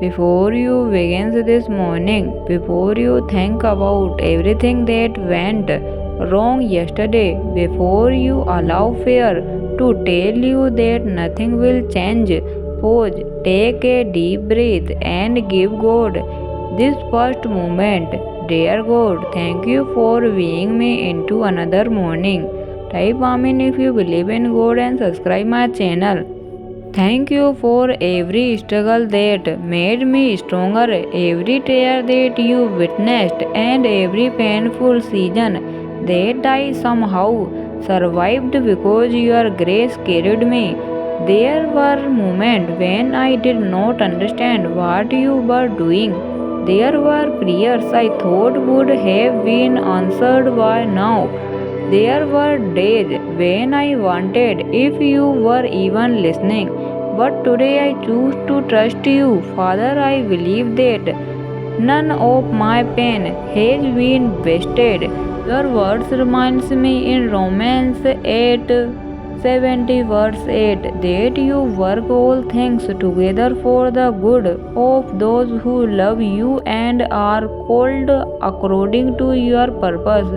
Before you begin this morning, before you think about everything that went wrong yesterday, before you allow fear to tell you that nothing will change, pause, take a deep breath, and give God this first moment. Dear God, thank you for bringing me into another morning. Type Amen if you believe in God and subscribe my channel. Thank you for every struggle that made me stronger, every tear that you witnessed, and every painful season that I somehow survived because your grace carried me. There were moments when I did not understand what you were doing. There were prayers I thought would have been answered by now. There were days when I wondered if you were even listening. But today I choose to trust you. Father, I believe that none of my pain has been wasted. Your words reminds me in Romans 8:70 verse 8 that you work all things together for the good of those who love you and are called according to your purpose.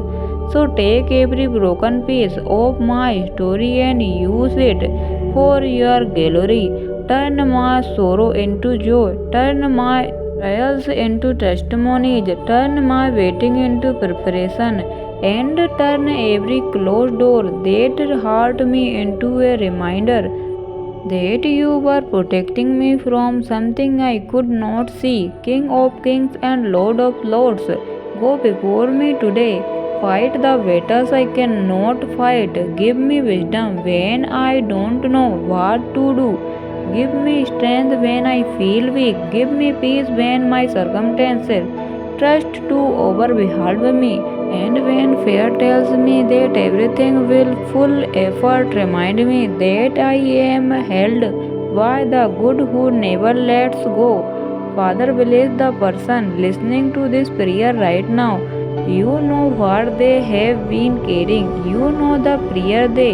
So take every broken piece of my story and use it for your glory. Turn my sorrow into joy. Turn my trials into testimonies. Turn my waiting into preparation. And turn every closed door that hurt me into a reminder that you were protecting me from something I could not see. King of kings and Lord of lords, go before me today. Fight the battles I cannot fight. Give me wisdom when I don't know what to do. Give me strength when I feel weak. Give me peace when my circumstances trust to overwhelm me. And when fear tells me that everything will full effort, remind me that I am held by the good who never lets go. Father, bless the person listening to this prayer right now. You know what they have been carrying. You know the prayer they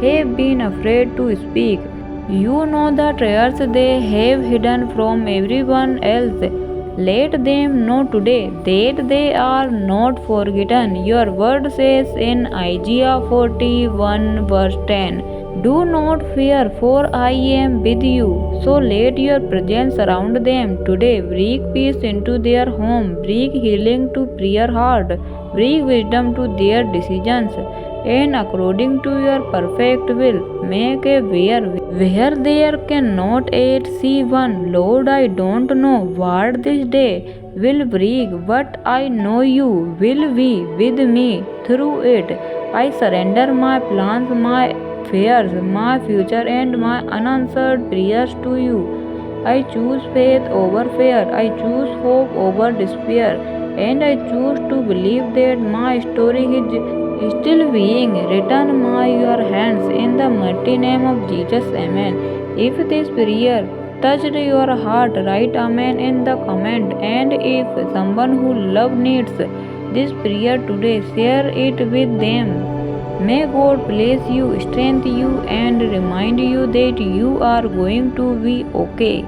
have been afraid to speak. You know the tears they have hidden from everyone else. Let them know today that they are not forgotten. Your word says in Isaiah 41 verse 10, do not fear, for I am with you. So let your presence surround them today. Bring peace into their home. Bring healing to prayer heart. Bring wisdom to their decisions. And according to your perfect will, make a way where there cannot yet see one. Lord, I don't know what this day will bring, but I know you will be with me through it. I surrender my plans, my fears, my future, and my unanswered prayers to you. I choose faith over fear. I choose hope over despair. And I choose to believe that my story is still being written by your hands. In the mighty name of Jesus, Amen. If this prayer touched your heart, write Amen in the comment. And if someone who love needs this prayer today, share it with them. May God bless you, strengthen you, and remind you that you are going to be okay.